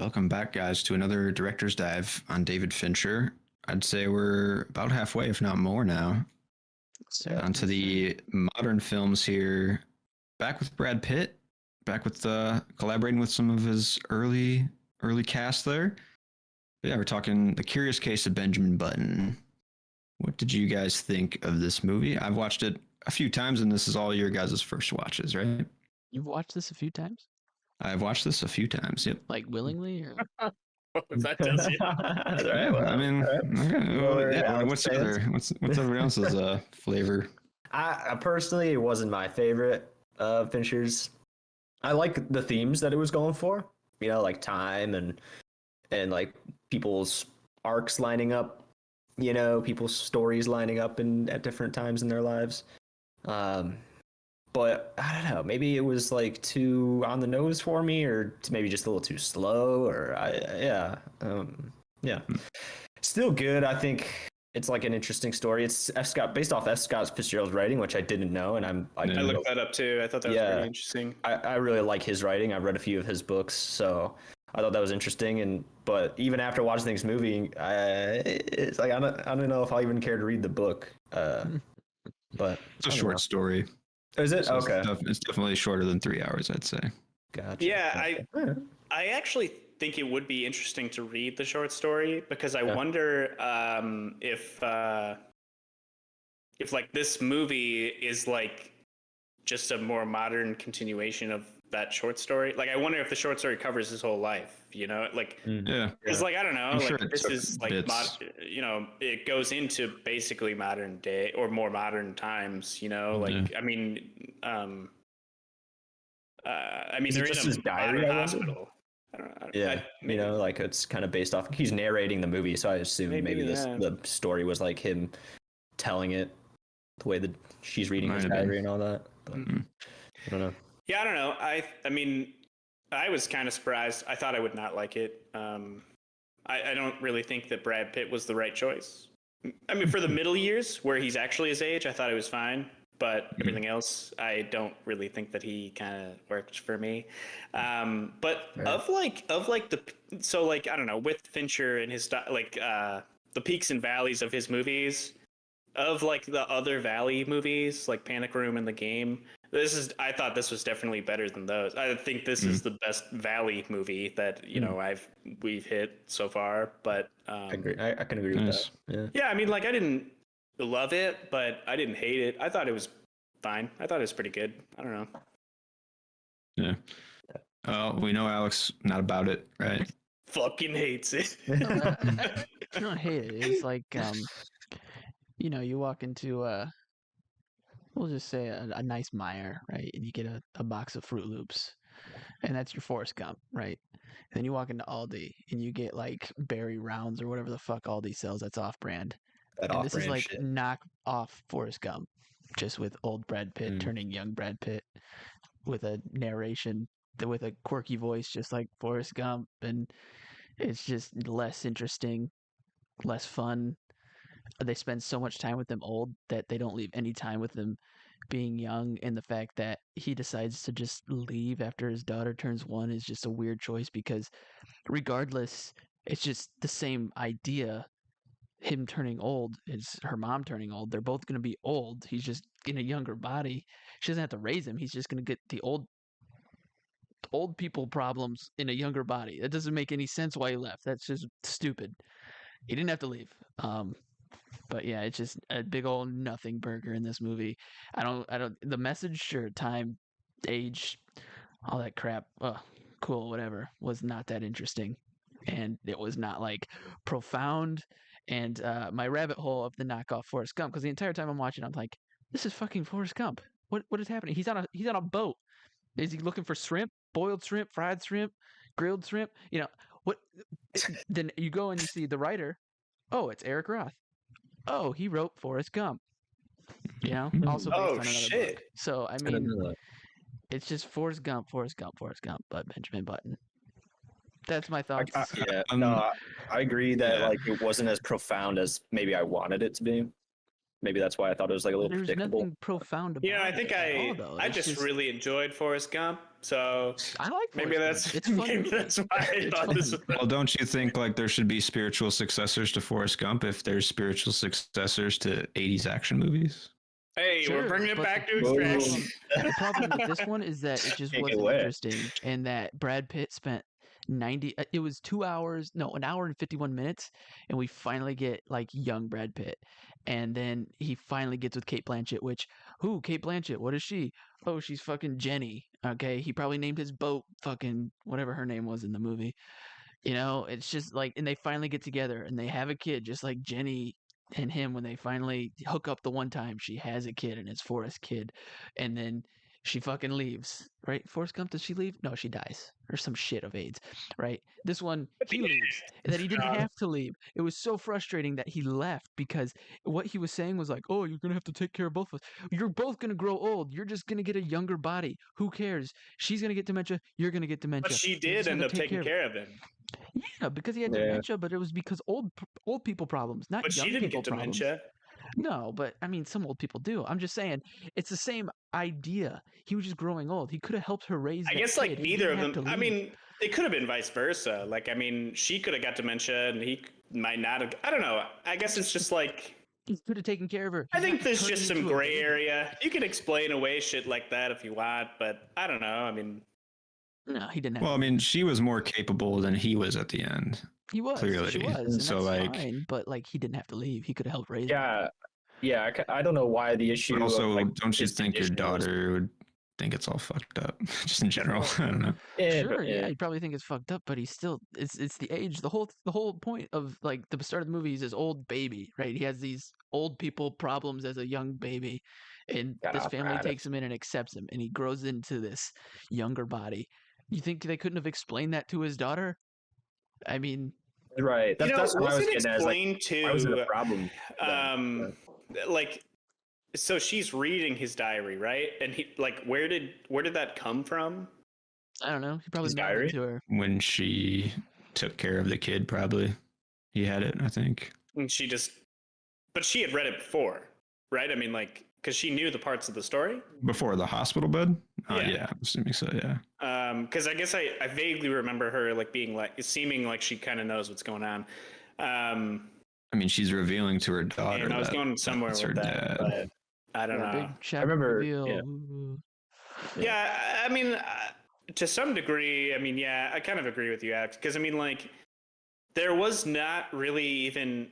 Welcome back, guys, to another director's dive on David Fincher. I'd say we're about halfway, if not more now. Onto the modern films here. Back with Brad Pitt. Back with collaborating with some of his early cast there. Yeah, we're talking The Curious Case of Benjamin Button. What did you guys think of this movie? I've watched it a few times, and this is all your guys' first watches, right? You've watched this a few times? I've watched this a few times, yep. Like willingly? Or? If that tells you. Yeah, well, I mean, okay, well, yeah, what's everybody else's flavor? I personally, it wasn't my favorite of Fincher's. I like the themes that it was going for, you know, like time and like people's arcs lining up, you know, people's stories lining up at different times in their lives. But I don't know, maybe it was like too on the nose for me, or maybe just a little too slow, or still good. I think it's like an interesting story. It's based off F. Scott Fitzgerald's writing, which I didn't know, and I looked that up too. I thought that was pretty interesting. I really like his writing. I've read a few of his books, so I thought that was interesting. But even after watching this movie, it's like I don't know if I even care to read the book. But it's a short story. Is it? So okay. It's definitely shorter than 3 hours, I'd say. Gotcha. Yeah, I actually think it would be interesting to read the short story, because I wonder if like this movie is like just a more modern continuation of that short story. Like, I wonder if the short story covers his whole life, you know, like, because like, I don't know, I'm like sure this is like, you know, it goes into basically modern day or more modern times, you know, like, I mean, they're just in his a diary modern hospital. I don't know. You know, like it's kind of based off. He's narrating the movie, so I assume maybe the story was like him telling it the way that she's reading his diary and all that. But I don't know. Yeah, I don't know. I mean, I was kind of surprised. I thought I would not like it. I don't really think that Brad Pitt was the right choice. I mean, for the middle years where he's actually his age, I thought it was fine. But everything else, I don't really think that he kind of worked for me. But of like so like, I don't know, with Fincher and his like the peaks and valleys of his movies, of like the other Valley movies, like Panic Room and The Game, I thought this was definitely better than those. I think this is the best Valley movie that, you know, we've hit so far. But I agree. I can agree with that. Yeah, I mean, like, I didn't love it, but I didn't hate it. I thought it was fine. I thought it was pretty good. I don't know. Yeah. We know Alex not about it, right? Fucking hates it. I don't hate it. It's like, you know, you walk into we'll just say a nice Meijer, right? And you get a box of Fruit Loops, and that's your Forrest Gump, right? And then you walk into Aldi and you get like Berry Rounds or whatever the fuck Aldi sells that's off-brand. And this is like knock off Forrest Gump, just with old Brad Pitt turning young Brad Pitt, with a narration with a quirky voice just like Forrest Gump, and it's just less interesting, less fun. They spend so much time with them old that they don't leave any time with them being young, and the fact that he decides to just leave after his daughter turns 1 is just a weird choice, because regardless, it's just the same idea. Him turning old is her mom turning old. They're both going to be old. He's just in a younger body. She doesn't have to raise him. He's just going to get the old people problems in a younger body. That doesn't make any sense why he left. That's just stupid. He didn't have to leave. But yeah, it's just a big old nothing burger in this movie. The message, sure, time, age, all that crap, cool, whatever, was not that interesting. And it was not like profound. And my rabbit hole of the knockoff Forrest Gump, because the entire time I'm watching, I'm like, this is fucking Forrest Gump. What is happening? He's on a boat. Is he looking for shrimp, boiled shrimp, fried shrimp, grilled shrimp? You know what? Then you go and you see the writer. Oh, it's Eric Roth. Oh, he wrote Forrest Gump. You know, also based on another book. So I mean, it's just Forrest Gump, but Benjamin Button. That's my thoughts. I agree that like it wasn't as profound as maybe I wanted it to be. Maybe that's why I thought it was like a little predictable. There's nothing profound about it. Yeah, I think I just really enjoyed Forrest Gump. So I like maybe Forrest that's Gump. It's a fun maybe movie. that's why I It's thought fun. this was. Well, don't you think like there should be spiritual successors to Forrest Gump if there's spiritual successors to 80s action movies? Hey, we're Sure, bringing it but back to Whoa. Extraction. the problem with this one is that it just Take it wasn't away. interesting, and that Brad Pitt spent 90. It was 2 hours, no, an hour and 51 minutes, and we finally get like young Brad Pitt, and then he finally gets with Kate Blanchett. Which, who? Kate Blanchett? What is she? Oh, she's fucking Jenny. Okay, he probably named his boat fucking whatever her name was in the movie. You know, it's just like, and they finally get together and they have a kid, just like Jenny and him. When they finally hook up the one time, she has a kid and it's Forrest's kid, and then she fucking leaves. Right? Forrest Gump, does she leave? No, she dies or some shit of AIDS. Right? This one, he leaves, and that he didn't have to leave. It was so frustrating that he left because what he was saying was like, "Oh, you're gonna have to take care of both of us. You're both gonna grow old. You're just gonna get a younger body. Who cares? She's gonna get dementia. You're gonna get dementia. But she You did just have end to up take taking of it." care of him. Yeah, because he had Yeah. dementia, but it was because old people problems, not But young she didn't people get problems. dementia. No, but I mean, some old people do. I'm just saying, it's the same idea. He was just growing old. He could have helped her raise I that guess kid. like He neither didn't of have them. to I leave. mean, it could have been vice versa. Like, I mean, she could have got dementia and he might not have. I don't know. I guess it's just like. He could have taken care of her. I He's think not there's turning just some into a gray baby. area. You can explain away shit like that if you want, but I don't know. I mean, No, he didn't have Well, I to. mean, she was more capable than he was at the end. He was. She clearly. was, and So, that's like- fine. But like, he didn't have to leave. He could have helped raise her. Yeah, yeah. I don't know why the issue. But also, of, like, don't you his think your conditioning was- daughter would think it's all fucked up? Just in general. I don't know. Yeah, Sure, but, yeah, you probably think it's fucked up, but he's still it's the age. The whole point of like the start of the movie is his old baby, right? He has these old people problems as a young baby, and God, this family apparatus. takes him in and accepts him, and he grows into this younger body. You think they couldn't have explained that to his daughter? I mean, Right. That's what I was wasn't getting at. Is like, explained why was it a too. problem? then? Like, so she's reading his diary, right? And he like, where did that come from? I don't know. He probably His mailed diary? it to her. When she took care of the kid, probably. He had it, I think. And she just, but she had read it before, right? I mean, like, because she knew the parts of the story. Before the hospital bed? Oh, Yeah. yeah. I'm assuming so, yeah. Because I guess I vaguely remember her like being like, seeming like she kind of knows what's going on. I mean, she's revealing to her daughter. And I was that going somewhere that's with her that, dad. but I don't Yeah, know. big shock remember- reveal. yeah. Ooh. Yeah, I mean, to some degree, I mean, yeah, I kind of agree with you, Alex. Because I mean, like, there was not really even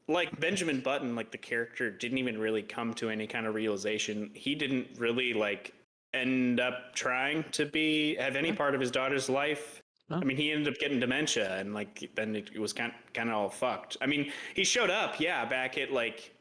like Benjamin Button, like the character, didn't even really come to any kind of realization. He didn't really like end up trying to have any part of his daughter's life. No. I mean, he ended up getting dementia, and like then it was kind of all fucked. I mean, he showed up, yeah, back at like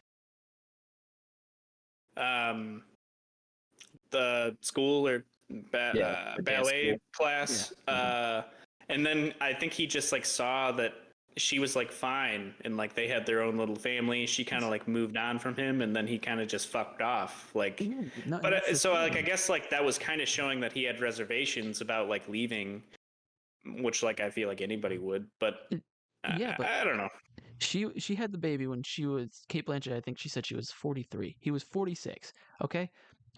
the school or The dance ballet school. class, and then I think he just like saw that she was like fine and like they had their own little family. She kind of like moved on from him, and then he kind of just fucked off. Like, Yeah, no, but that's the so like I thing. guess like that was kind of showing that he had reservations about like leaving, which like I feel like anybody would. But Yeah, but I don't know. she had the baby when she was Kate Blanchett. I think she said she was 43. He was 46. Okay,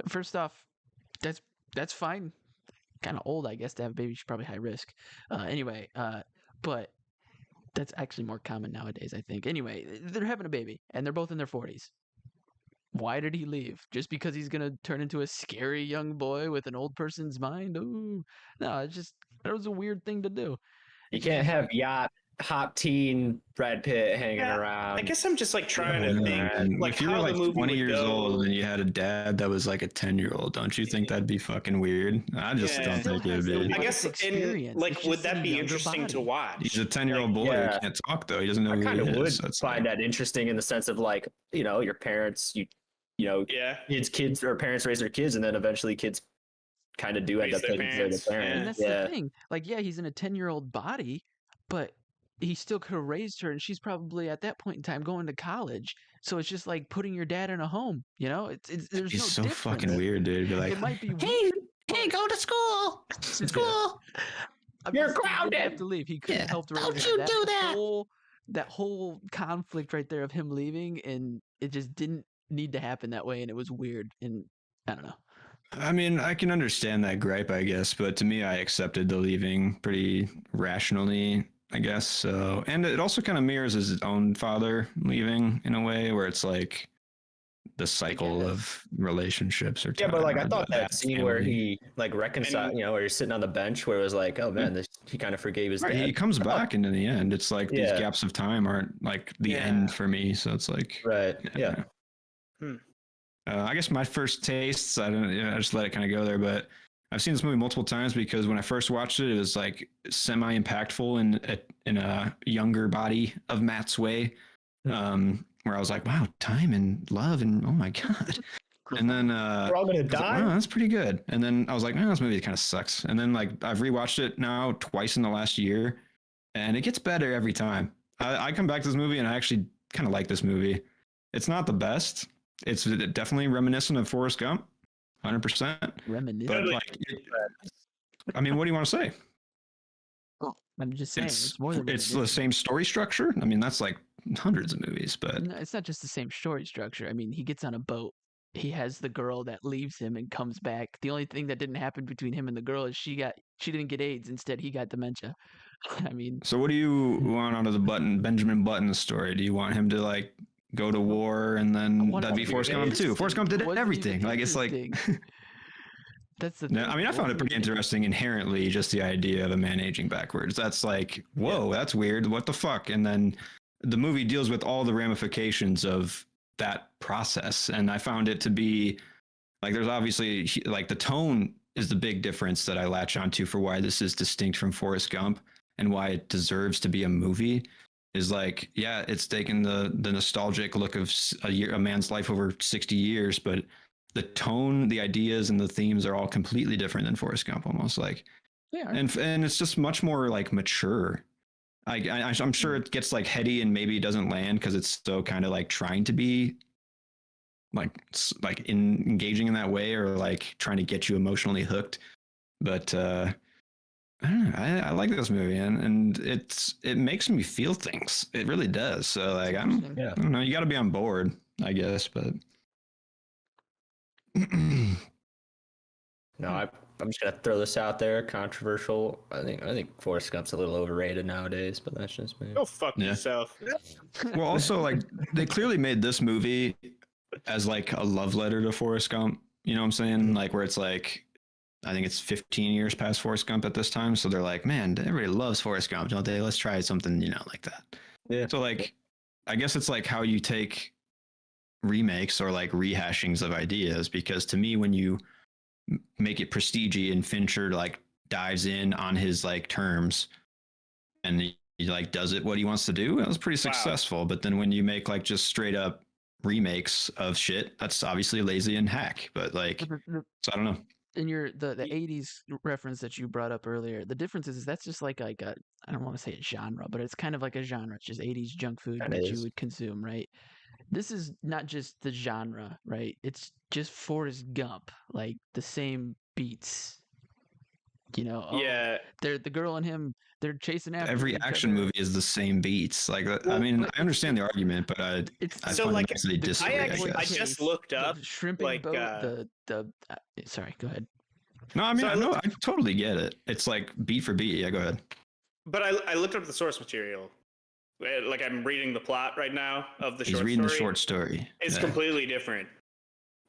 first off, that's fine. Kind of old, I guess, to have a baby. She's probably high risk. Anyway, but that's actually more common nowadays, I think. Anyway, they're having a baby and they're both in their 40s. Why did he leave? Just because he's gonna turn into a scary young boy with an old person's mind? Ooh, no, it's just that was a weird thing to do. You can't have hot teen Brad Pitt hanging Yeah, around. I guess I'm just like trying to think And like if you were how like the movie 20 would years go. old and you had a dad that was like a 10-year-old, don't you think that'd be fucking weird? I just Yeah. don't Still think it'd has the be. I life guess in, experience. like It's would just in that a be younger interesting to body. watch? He's a 10-year-old boy yeah. who can't talk though. He doesn't know I who kind of he would is. That's find like, that interesting in the sense of like, you know, your parents, you know, Yeah. kids or parents raise their kids, and then eventually kids kind of do end Raise up their taking care of parents, their yeah. And parents. that's Yeah. the thing. Like, yeah, he's in a 10-year-old body, but he still could have raised her, and she's probably at that point in time going to college. So it's just like putting your dad in a home. You know, it's there's he's no so difference. fucking weird, dude. Be like, It might be hey, weird, go to school. School. I'm You're just saying he didn't have grounded! to leave. He could have Yeah, helped raise don't her. you do that! That whole conflict right there of him leaving, and it just didn't need to happen that way, and it was weird. And I don't know. I mean, I can understand that gripe, I guess, but to me, I accepted the leaving pretty rationally, I guess. So, and it also kind of mirrors his own father leaving in a way, where it's like the cycle of relationships or Yeah, but like I or thought the that scene where family. he like reconciled, And- where you're sitting on the bench, where it was like, oh man, he kind of forgave his Right, dad. he comes back, and in the end, it's like these Yeah. gaps of time aren't like the end for me. So it's like, Right. Yeah. I guess my first tastes, I don't, I just let it kind of go there. But I've seen this movie multiple times because when I first watched it, it was like semi impactful in a younger body of Matt's way, where I was like, wow, time and love, and oh my god. And then We're all gonna I was like, die. wow, that's pretty good. And then I was like, oh, this movie kind of sucks. And then like I've rewatched it now twice in the last year, and it gets better every time. I come back to this movie and I actually kind of like this movie. It's not the best. It's definitely reminiscent of Forrest Gump, 100%. Reminiscent. But like, I mean, what do you want to say? I'm just saying, It's it's more than it's the reminiscent. same story structure. I mean, that's like hundreds of movies, but No, it's not just the same story structure. I mean, he gets on a boat. He has the girl that leaves him and comes back. The only thing that didn't happen between him and the girl is she didn't get AIDS. Instead, he got dementia. I mean, so what do you want out of the Benjamin Button story? Do you want him to like go to war and then what that'd be was Forrest Gump interesting? too? Forrest Gump did Wasn't everything. even Like it's like. interesting. That's the No, thing. I mean, I found it pretty interesting inherently, just the idea of a man aging backwards. That's like, whoa, that's weird. What the fuck? And then the movie deals with all the ramifications of that process. And I found it to be like, there's obviously like the tone is the big difference that I latch onto for why this is distinct from Forrest Gump and why it deserves to be a movie. Is like, yeah, it's taken the nostalgic look of a man's life over 60 years, but the tone, the ideas, and the themes are all completely different than Forrest Gump, almost like, Yeah. and it's just much more like mature. I'm sure it gets like heady and maybe it doesn't land because it's so kind of like trying to be like engaging in that way or like trying to get you emotionally hooked. But I don't know. I like this movie and it makes me feel things. It really does. So like I Interesting. don't know. You got to be on board, I guess, but. No, I'm just gonna throw this out there. Controversial. I think Forrest Gump's a little overrated nowadays, but that's just me. Go fuck Yeah. yourself. Well, also like they clearly made this movie as like a love letter to Forrest Gump. You know what I'm saying? Like where it's like, I think it's 15 years past Forrest Gump at this time. So they're like, man, everybody loves Forrest Gump, don't they? Let's try something, like that. Yeah. So like, I guess it's like how you take remakes or like rehashings of ideas, because to me, when you make it prestige and Fincher like dives in on his like terms and he like does it what he wants to do, it was pretty successful. But then when you make like just straight up remakes of shit, that's obviously lazy and hack. But like, so I don't know. In the 80s reference that you brought up earlier, the difference is that's just like a, I don't want to say a genre, but it's kind of like a genre. It's just 80s junk food Kinda that is. you would consume, right? This is not just the genre, right? It's just Forrest Gump, like the same beats. Yeah. They're the girl and him, they're chasing after Every each action other. movie is the same beats. Like, I Well, mean, but I understand the argument, but It's I So, like, fundamentally disagree. I actually- I guess. just looked up, the shrimping like, boat, sorry, go ahead. No, I mean, So I I know, looked- I totally get it. It's like beat for beat. Yeah, go ahead. But I looked up the source material. Like I'm reading the plot right now of the He's short reading story. the short story. It's Yeah. completely different.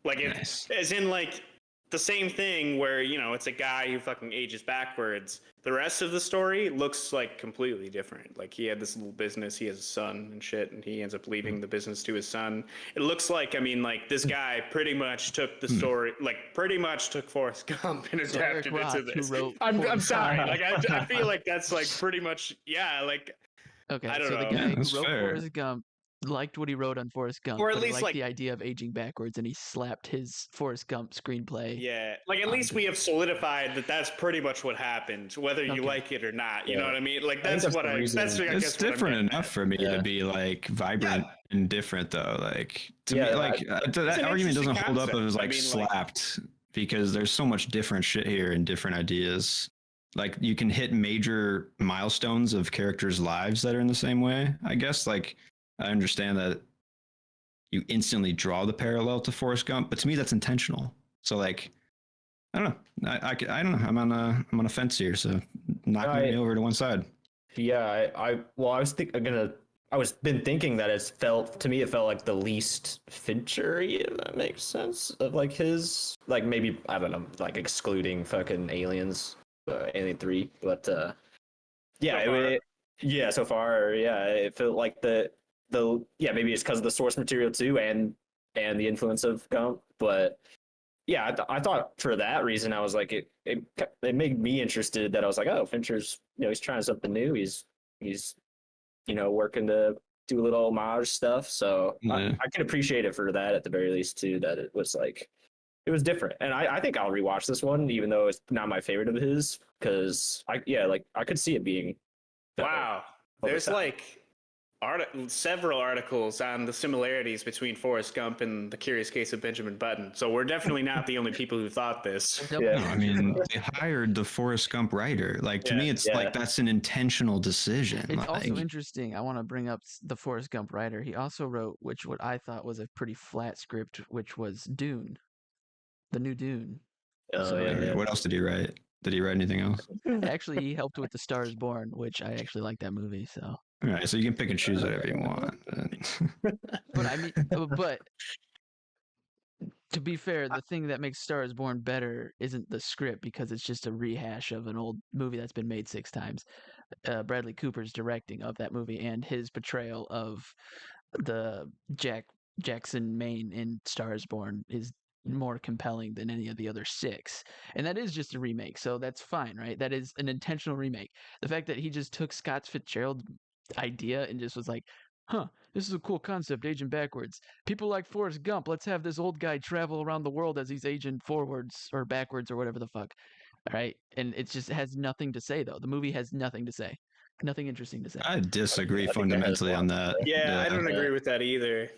Like Nice. as in like the same thing where it's a guy who fucking ages backwards. The rest of the story looks like completely different. Like he had this little business, he has a son and shit, and he ends up leaving the business to his son. It looks like like this guy pretty much took the story, like pretty much took Forrest Gump and So Eric adapted Roth, it to who this. wrote I'm Forrest sorry. Gump. Like I feel like that's like pretty much like Okay, I don't so the know. guy Yeah, who that's wrote fair. Forrest Gump liked what he wrote on Forrest Gump, Or at but he least, liked like- the idea of aging backwards, and he slapped his Forrest Gump screenplay. yeah, like at least we have solidified that that's pretty much what happened, whether you Okay. like it or not. You know Yeah. what I mean? Like I think that's that's what the I. reason- That's I It's guess what I'm different getting enough at. for me Yeah. to be like vibrant and different, though. Like to Yeah, me, like it's that an argument interesting doesn't hold up concept. as I like mean, like- slapped because there's so much different shit here and different ideas. Like you can hit major milestones of characters' lives that are in the same way. I guess like I understand that you instantly draw the parallel to Forrest Gump, but to me that's intentional. So like I don't know. I don't know. I'm on a fence here, so knocking me over to one side. Yeah, well, I was been thinking that it felt like the least Finchery, if that makes sense, of like his, like maybe, I don't know, like excluding fucking Aliens, Alien 3, but yeah, so far, yeah, it felt like the yeah, maybe it's because of the source material too, and the influence of Gump, but yeah, I thought for that reason I was like it made me interested, that I was like, oh, Fincher's, he's trying something new, he's working to do a little homage stuff, so I can appreciate it for that at the very least too, that it was like it was different, and I think I'll rewatch this one even though it's not my favorite of his, because I could see it being better. Wow, there's like several articles on the similarities between Forrest Gump and The Curious Case of Benjamin Button. So we're definitely not the only people who thought this. No, I mean, they hired the Forrest Gump writer. Like, to me, it's like that's an intentional decision. It's like, also interesting. I want to bring up the Forrest Gump writer. He also wrote, what I thought was a pretty flat script, which was Dune, the new Dune. What else did he write? Did he write anything else? Actually, he helped with The Star is Born, which I actually like that movie. So. All right, so you can pick and choose whatever you want. But I mean, but to be fair, the thing that makes Star is Born better isn't the script, because it's just a rehash of an old movie that's been made 6 times. Bradley Cooper's directing of that movie and his portrayal of the Jackson Maine in Star is Born is more compelling than any of the other 6, and that is just a remake, so that's fine, right? That is an intentional remake. The fact that he just took Scott Fitzgerald's idea and just was like, this is a cool concept, aging backwards. People like Forrest Gump, let's have this old guy travel around the world as he's aging forwards or backwards or whatever the fuck. All right, and it just has nothing to say, though. The movie has nothing to say, nothing interesting to say. I disagree fundamentally on that. Yeah, I don't agree with that either.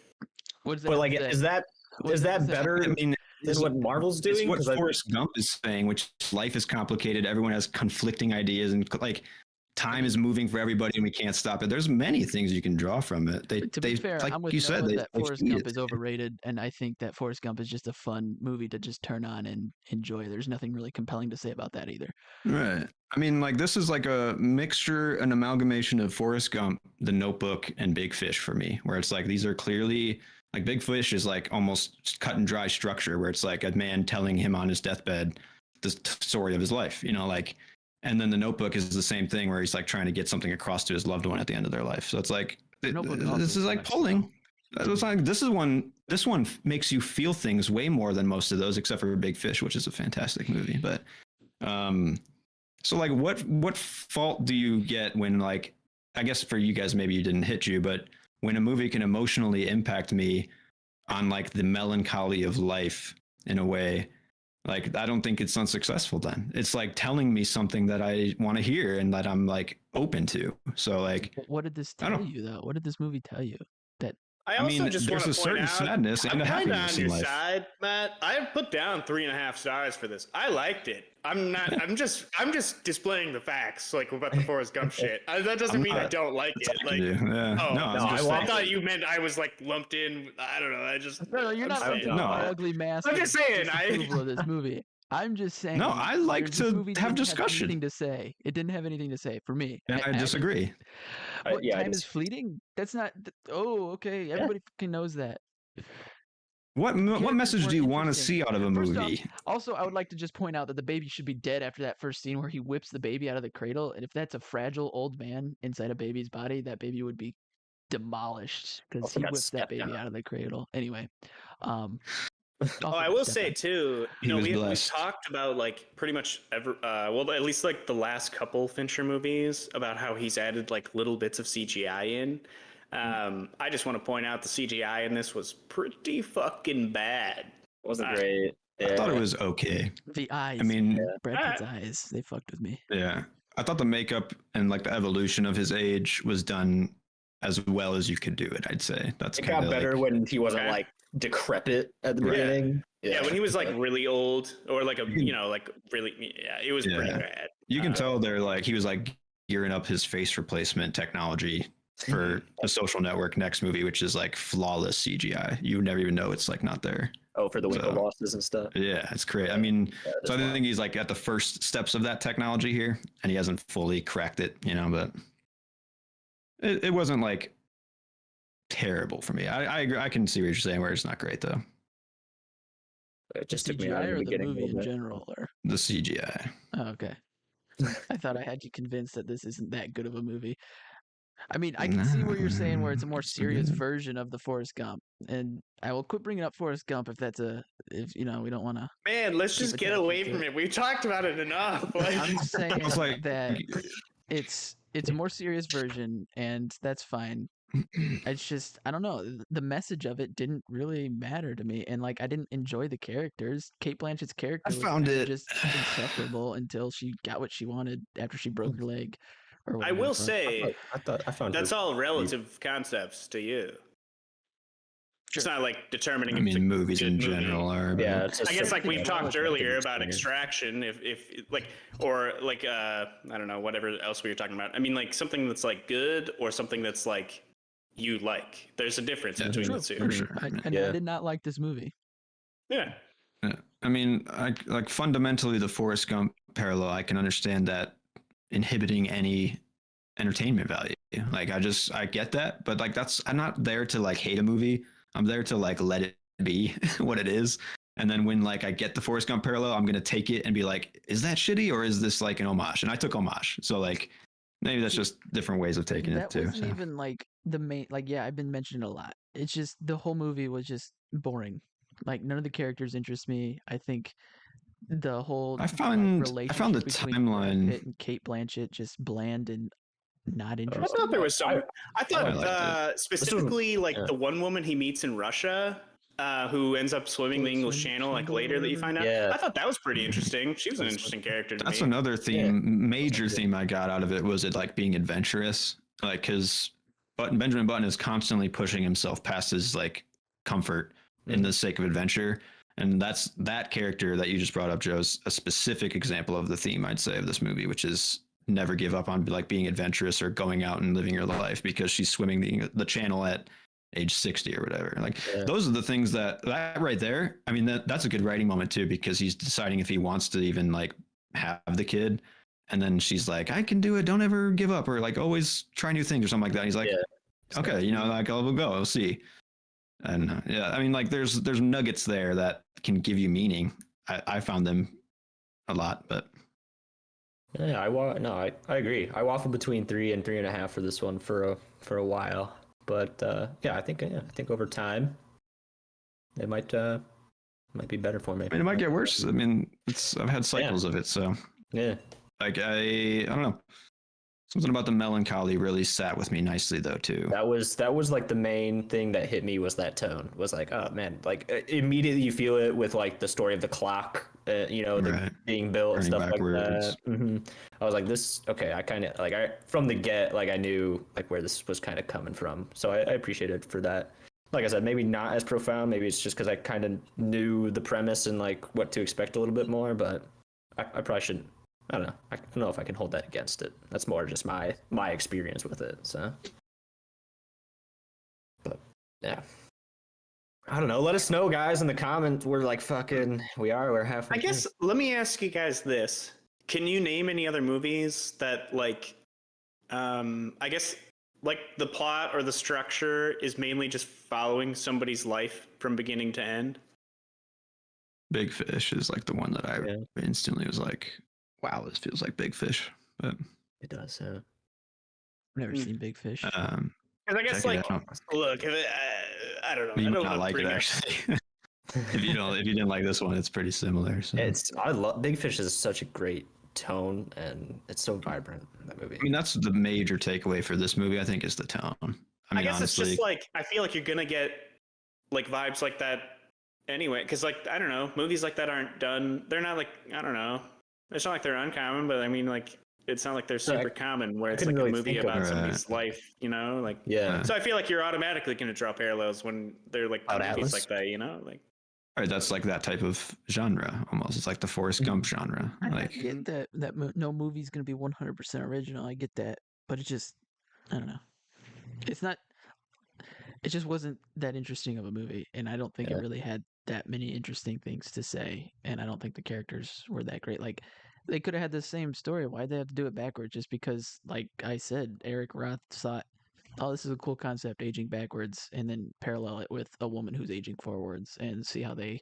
What does that but like, say? is that better? I mean, than what Marvel's doing? It's what Forrest Gump is saying, which life is complicated. Everyone has conflicting ideas, and like time is moving for everybody, and we can't stop it. There's many things you can draw from it. To be fair, like I'm with you Noah said, that Forrest Gump is overrated, and I think that Forrest Gump is just a fun movie to just turn on and enjoy. There's nothing really compelling to say about that either. Right. I mean, like, this is like a mixture, an amalgamation of Forrest Gump, The Notebook, and Big Fish for me, where it's like these are clearly, like, Big Fish is like almost cut and dry structure, where it's like a man telling him on his deathbed the story of his life, like. And then The Notebook is the same thing, where he's like trying to get something across to his loved one at the end of their life. So it's like this is like pulling. It's like this one makes you feel things way more than most of those, except for Big Fish, which is a fantastic movie. But so like what fault do you get when, like, I guess for you guys maybe it didn't hit you, but when a movie can emotionally impact me on like the melancholy of life in a way. Like, I don't think it's unsuccessful then. It's like telling me something that I want to hear and that I'm like open to. So like, what did this tell you though? What did this movie tell you? That I also just want to point certain out, sadness and a happiness on in your life. side, Matt. I put down 3.5 stars for this. I liked it. I'm just displaying the facts, like about the Forrest Gump shit. That doesn't mean I don't like it. Like, I thought you meant I was like lumped in. I don't know. No, you're not lumped in my ugly mask. I'm just saying. Approval of this movie. I'm just saying. No, I like to have discussion. Anything to say. It didn't have anything to say for me. And I disagree. Time is fleeting. That's not. Oh, okay. Everybody fucking knows that. What message do you want to see out of a movie? Also, I would like to just point out that the baby should be dead after that first scene where he whips the baby out of the cradle. And if that's a fragile old man inside a baby's body, that baby would be demolished because he whipped that baby out of the cradle. Anyway. I will say too, we've talked about like pretty much at least like the last couple Fincher movies about how he's added like little bits of CGI in. I just want to point out the CGI in this was pretty fucking bad. It wasn't great. Yeah. I thought it was okay. The eyes. I mean, Brad Pitt's eyes, they fucked with me. Yeah. I thought the makeup and like the evolution of his age was done as well as you could do it, I'd say. It got better when he wasn't like decrepit at the beginning. Yeah, when he was like really old or like it was pretty bad. You can tell they're like he was like gearing up his face replacement technology for the Social Network next movie, which is like flawless CGI. You would never even know it's like not there. Oh, for the window So- losses and stuff. Yeah, it's great. I mean, Yeah, it so is I wild. think he's like at the first steps of that technology here, and he hasn't fully cracked it, but it wasn't like terrible for me. I agree. I can see what you're saying, where it's not great though. It just took me out CGI in the or the beginning. a movie little in bit. general, or The CGI. oh, okay. I thought I had you convinced that this isn't that good of a movie. I mean, I can see where you're saying where it's a more It's serious good. version of the Forrest Gump, and I will quit bringing up Forrest Gump if we don't want to. Man, let's just get away attaching to from it. We've talked about it enough. Like, I'm saying It's like- that it's a more serious version, and that's fine. It's just I don't know. The message of it didn't really matter to me, and like I didn't enjoy the characters. Kate Blanchett's character I was found kinda it- just insufferable until she got what she wanted after she broke her leg. Or I will whatever. say I found that's her- all relative concepts to you. It's not like determining. I if it's a mean, movies good in movie. general are. Yeah, it's I guess like we've yeah, talked it's earlier an about experience. Extraction, if like or like I don't know, whatever else we were talking about. I mean, like something that's like good or something that's like you like. There's a difference Yeah, between true, the two. for sure. I Yeah. did not like this movie. Yeah. Yeah. I mean, I like fundamentally the Forrest Gump parallel. I can understand that inhibiting any entertainment value. Like I get that, but like I'm not there to like hate a movie. I'm there to like let it be what it is. And then when like I get the Forrest Gump parallel, I'm gonna take it and be like, is that shitty or is this like an homage? And I took homage. So like maybe that's just different ways of taking it That too. wasn't So. even like the main. Like, yeah, I've been mentioning it a lot. It's just the whole movie was just boring. Like, none of the characters interest me. I think the whole I found relationship the between Brad timeline. Pitt and Kate Blanchett just bland and not I interesting. thought there was some. I thought liked specifically like yeah. the one woman he meets in Russia, who ends up swimming the English Channel like later that you find out. Yeah. I thought that was pretty interesting. She was an interesting character to That's me. another theme, major good. theme I got out of it was it like being adventurous, like because Benjamin Button is constantly pushing himself past his like comfort in the sake of adventure, and that's that character that you just brought up, Joe's a specific example of the theme I'd say of this movie, which is never give up on like being adventurous or going out and living your life because she's swimming the channel at age 60 or whatever. Like Yeah. those are the things that right there. I mean that's a good writing moment too because he's deciding if he wants to even like have the kid, and then she's like, I can do it, don't ever give up, or like always try new things or something like that. And he's like, Yeah. okay, like we'll go, we'll see. And yeah, I mean like there's nuggets there that can give you meaning. I found them a lot, but Yeah, I agree. I waffled between 3 and 3.5 for this one for a while, but I think over time it might be better for me. I mean it might get worse. I mean I've had cycles of it, so Yeah, like I don't know. Something about the melancholy really sat with me nicely though too. that was like the main thing that hit me was that tone. Was like, oh man, like immediately you feel it with like the story of the clock, Right. being built and Turning stuff backwards. like that. I was like, this okay. I kind of like from the get, like I knew like where this was kind of coming from. So I appreciated it for that. Like I said, maybe not as profound. Maybe it's just because I kind of knew the premise and like what to expect a little bit more. But I probably shouldn't. I don't know. I don't know if I can hold that against it. That's more just my experience with it. So, but yeah, I don't know. Let us know, guys, in the comments. We're halfway. I guess let me ask you guys this: can you name any other movies that like, I guess like the plot or the structure is mainly just following somebody's life from beginning to end? Big Fish is like the one that I instantly was like, wow, this feels like Big Fish. But It does. Yeah. I've never seen Big Fish. Because I guess check it like, out. look, I don't know. You I might don't not wanna like it bring up- actually. if you didn't like this one, it's pretty similar. So. I love Big Fish is such a great tone and it's so vibrant in that movie. I mean, that's the major takeaway for this movie, I think, is the tone. I I mean, guess honestly, it's just like I feel like you're gonna get like vibes like that anyway. Because like I don't know, movies like that aren't done. They're not like I don't know. It's not like they're uncommon, but I mean like it's not like they're super common where it's like couldn't a really movie think of about it. somebody's life. Like Yeah. So I feel like you're automatically gonna draw parallels when they're like About movies Atlas? like that. Like right, that's like that type of genre almost. It's like the Forrest Gump genre. I Like, get that no movie's gonna be 100% original. I get that, but it just I don't know. it's not. It just wasn't that interesting of a movie, and I don't think it Yeah. really had that many interesting things to say, and I don't think the characters were that great. Like, they could have had the same story. Why'd they have to do it backwards? Just because, like I said, Eric Roth thought, oh, this is a cool concept, aging backwards, and then parallel it with a woman who's aging forwards and see how they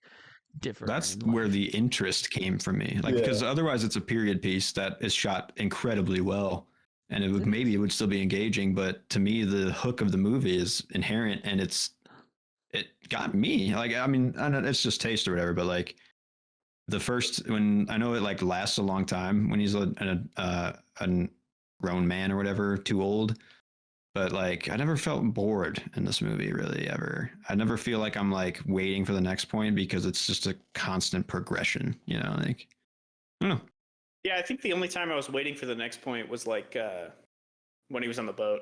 differ That's in where life. the interest came from me. Like, because otherwise it's a period piece that is shot incredibly well. And It maybe is. it would still be engaging, but to me, the hook of the movie is inherent and it got me. Like, I mean, I don't, it's just taste or whatever, but like the first, when I know it like lasts a long time when he's a grown man or whatever, too old. But like, I never felt bored in this movie really ever. I never feel like I'm like waiting for the next point because it's just a constant progression, you know, like, I don't know. Yeah, I think the only time I was waiting for the next point was like when he was on the boat.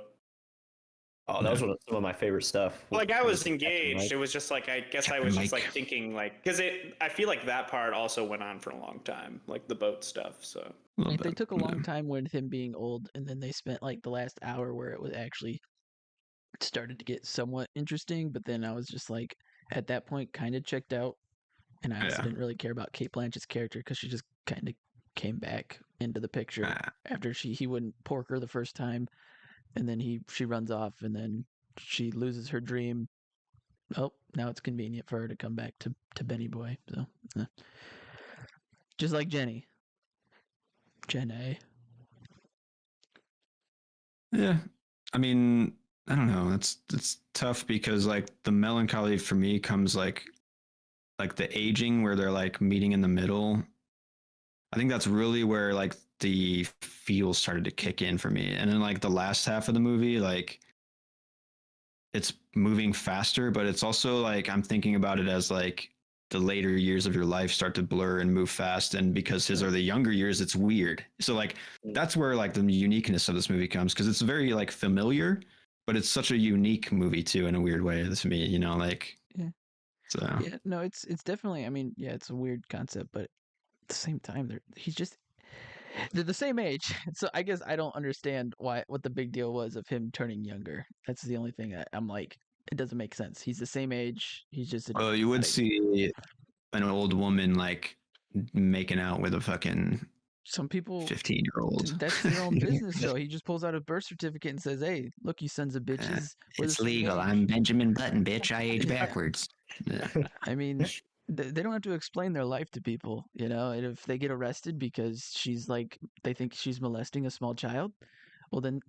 Oh, that was some of my favorite stuff. Like I was engaged. It was just like I guess I was just like thinking like because I feel like that part also went on for a long time, like the boat stuff. So Like, they took a long time with him being old, and then they spent like the last hour where it was actually started to get somewhat interesting. But then I was just like, at that point, kind of checked out, and I also didn't really care about Kate Blanchett's character because she just kind of came back into the picture after he wouldn't pork her the first time, and then she runs off, and then she loses her dream. Oh, now it's convenient for her to come back to Benny Boy. So, just like Jenny. Yeah. I mean, I don't know. It's tough because like the melancholy for me comes like the aging where they're like meeting in the middle. I think that's really where like the feel started to kick in for me. And then like the last half of the movie, like it's moving faster, but it's also like I'm thinking about it as like the later years of your life start to blur and move fast. And because his are the younger years, it's weird. So like that's where like the uniqueness of this movie comes because it's very like familiar, but it's such a unique movie too in a weird way to me, you know, like so yeah, no, it's definitely. I mean, yeah, it's a weird concept, but at the same time, they're the same age. So I guess I don't understand what the big deal was of him turning younger. That's the only thing I'm like, it doesn't make sense. He's the same age. He's just well, you would see an old woman like making out with a fucking some people 15-year-old. That's their own business, though. He just pulls out a birth certificate and says, "Hey, look, you sons of bitches. We're the It's same legal. age." I'm Benjamin Button, bitch. I age Yeah. backwards. Yeah. I mean, they don't have to explain their life to people, you know. And if they get arrested because she's like, they think she's molesting a small child, well, then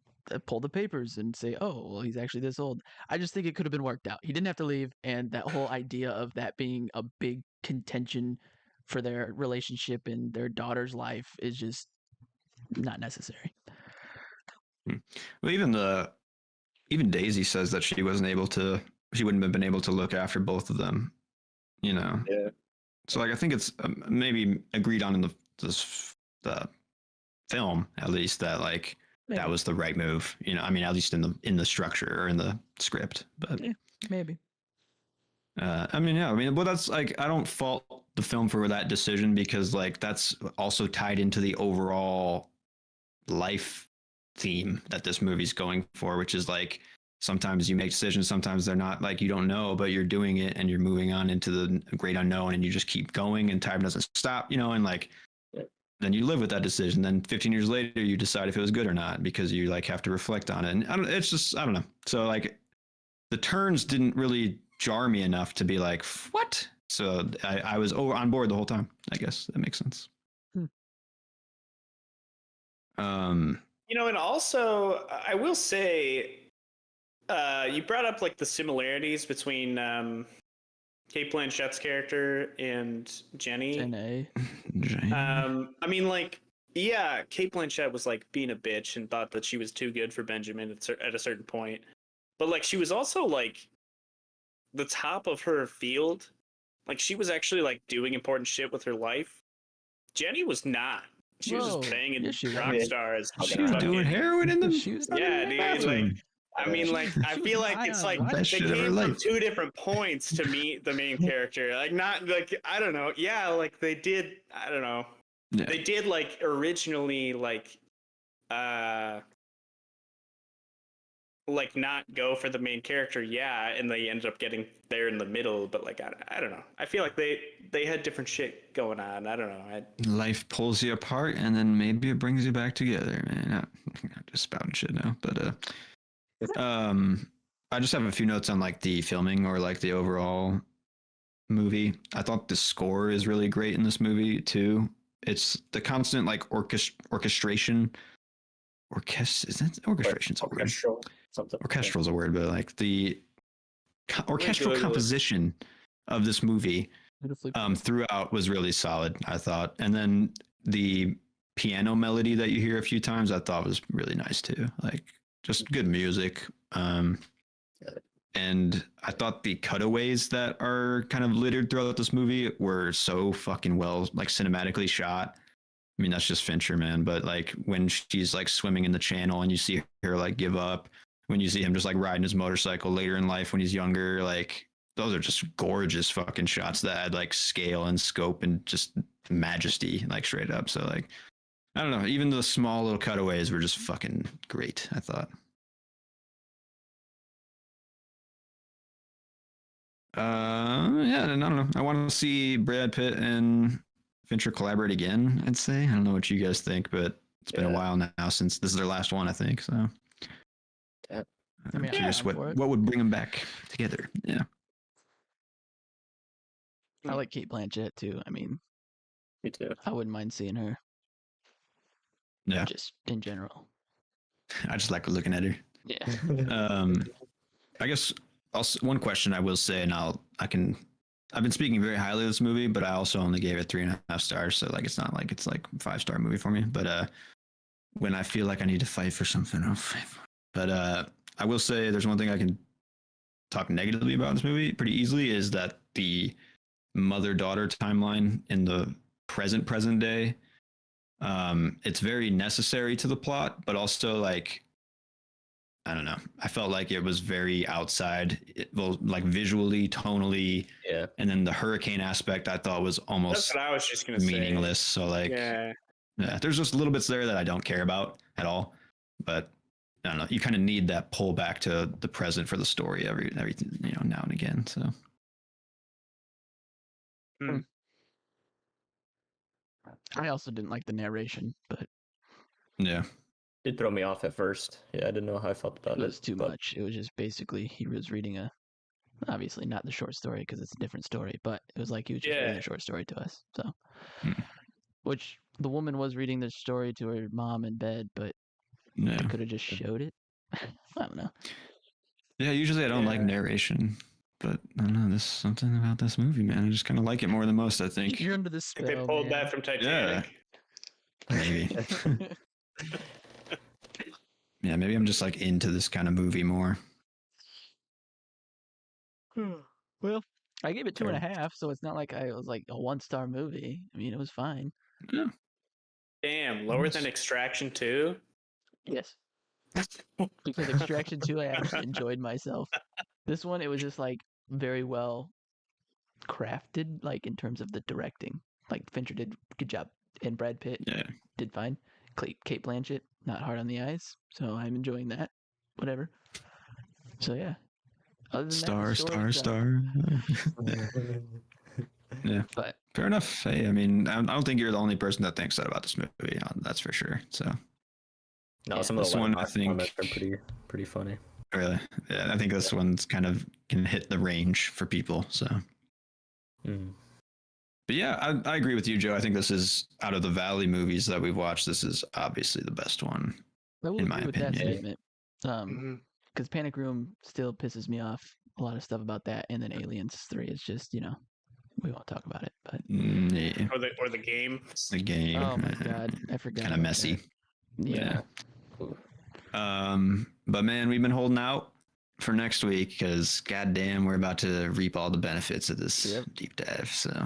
pull the papers and say, "Oh, well, he's actually this old." I just think it could have been worked out. He didn't have to leave, and that whole idea of that being a big contention for their relationship and their daughter's life is just not necessary. Well, even Daisy says that she wouldn't have been able to look after both of them, you know. Yeah. So like I think it's maybe agreed on in the film at least that like that was the right move, you know. I mean, at least in the structure or in the script, but yeah, maybe. I mean, yeah, I mean, well, that's like I don't fault the film for that decision because like that's also tied into the overall life theme that this movie's going for, which is like sometimes you make decisions, sometimes they're not, like you don't know, but you're doing it and you're moving on into the great unknown and you just keep going and time doesn't stop, you know, and like then you live with that decision. Then 15 years later you decide if it was good or not because you like have to reflect on it. And I don't know. So like the turns didn't really jar me enough to be like, what? So I was on board the whole time. I guess that makes sense. You know, and also I will say, you brought up like the similarities between Kate Blanchett's character and Jenny. I mean, like, yeah, Kate Blanchett was like being a bitch and thought that she was too good for Benjamin at a certain point, but like she was also like the top of her field. Like she was actually like doing important shit with her life. Jenny was not. She was just banging rock stars. She was doing heroin in the yeah, dude. Like, I mean, like, I feel like it's like they came from two different points to meet the main character. Like, not like I don't know. Yeah, like they did. I don't know. Yeah. They did like originally like like not go for the main character, yeah, and they ended up getting there in the middle. But like I don't know. I feel like they had different shit going on. I don't know. Life pulls you apart, and then maybe it brings you back together, man. Not just spouting shit now, but I just have a few notes on like the filming or like the overall movie. I thought the score is really great in this movie too. It's the constant like orchestration. Is that orchestration's a word? Orchestral, something. Orchestral's a word, but like the orchestral Good. composition of this movie Beautifully. throughout was really solid, I thought. And then the piano melody that you hear a few times, I thought was really nice too. Like just good music. And I thought the cutaways that are kind of littered throughout this movie were so fucking well, like cinematically shot. I mean, that's just Fincher, man. But like when she's like swimming in the channel and you see her like give up, when you see him just like riding his motorcycle later in life when he's younger, like those are just gorgeous fucking shots that add like scale and scope and just majesty, like straight up. So like, I don't know, even the small little cutaways were just fucking great, I thought. Yeah, and I don't know. I want to see Brad Pitt and Fincher collaborate again, I'd say. I don't know what you guys think, but it's been a while now since this is their last one, I think. So Yeah. I'm I'm curious down for it. what would bring them back together. Yeah. I like Kate Blanchett too. I mean, Me too. I wouldn't mind seeing her. Yeah. Just in general. I just like looking at her. Yeah. I guess also one question I will say, and I've been speaking very highly of this movie, but I also only gave it 3.5 stars. So like, it's not like it's like a 5-star movie for me, but when I feel like I need to fight for something, I'll fight for it. But I will say there's one thing I can talk negatively about this movie pretty easily is that the mother-daughter timeline in the present day, it's very necessary to the plot, but also like, I don't know. I felt like it was very outside, like visually, tonally, Yeah. and then the hurricane aspect I thought was That's almost what I was just gonna meaningless. So like, say. Yeah. there's just little bits there that I don't care about at all. But I don't know. You kind of need that pull back to the present for the story every now and again. So I also didn't like the narration, but yeah, It threw me off at first. Yeah, I didn't know how I felt about it it. was too much. It was just basically he was reading obviously not the short story because it's a different story, but it was like he was just reading Yeah. a short story to us. So, Hmm. which the woman was reading the story to her mom in bed, but yeah, they could have just showed it. I don't know. yeah. Usually I don't like Yeah. narration, but I don't know. There's something about this movie, man. I just kind of like it more than most. I think. You're under the I spell. think they pulled man. that from Titanic. Maybe. Yeah, maybe I'm just like into this kind of movie more. Well, I gave it 2.5, so it's not like I was like a 1-star movie. I mean, it was fine. Yeah. Damn, lower Nice. than Extraction 2? Yes. Because Extraction 2, I actually enjoyed myself. This one, it was just like very well crafted, like in terms of the directing. Like Fincher did a good job, and Brad Pitt Yeah. did fine. Kate Blanchett, not hard on the eyes, so I'm enjoying that. Whatever. So yeah. Other than that, the story sucked. Yeah. But Fair enough. Hey, I mean, I don't think you're the only person that thinks that about this movie. That's for sure. So No, Yeah, some of this the one, I comments think- are pretty funny. really, yeah, I think this one's kind of can hit the range for people. So, Mm. but yeah, I agree with you, Joe. I think this is out of the Valley movies that we've watched. This is obviously the best one. I will In agree my with that opinion. statement. Because Panic Room still pisses me off. A lot of stuff about that, and then Aliens 3 is just we won't talk about it. But Yeah, Or the game. it's the game. oh my god, I forgot. Kind of about messy. that. Yeah. But man, we've been holding out for next week because goddamn, we're about to reap all the benefits of this Yep. deep dive. So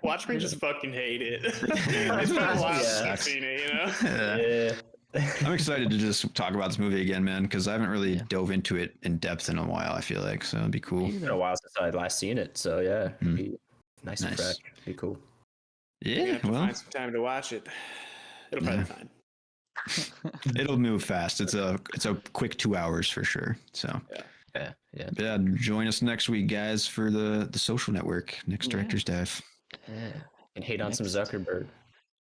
Watch me just fucking hate it. It's been Yeah. a while since Yeah. I've seen it, you know? yeah. Yeah. I'm excited to just talk about this movie again, man, because I haven't really Yeah. dove into it in depth in a while. I feel like so it'd be cool. It's been a while since I'd last seen it, so yeah, Mm. be nice and Nice. fresh. Be cool. You Yeah, have to well, find some time to watch it. It'll probably Yeah. be fine. It'll move fast. It's a quick 2 hours for sure. So yeah, join us next week, guys, for the Social Network next Yeah. Director's Dive. And hate on some Next. Zuckerberg.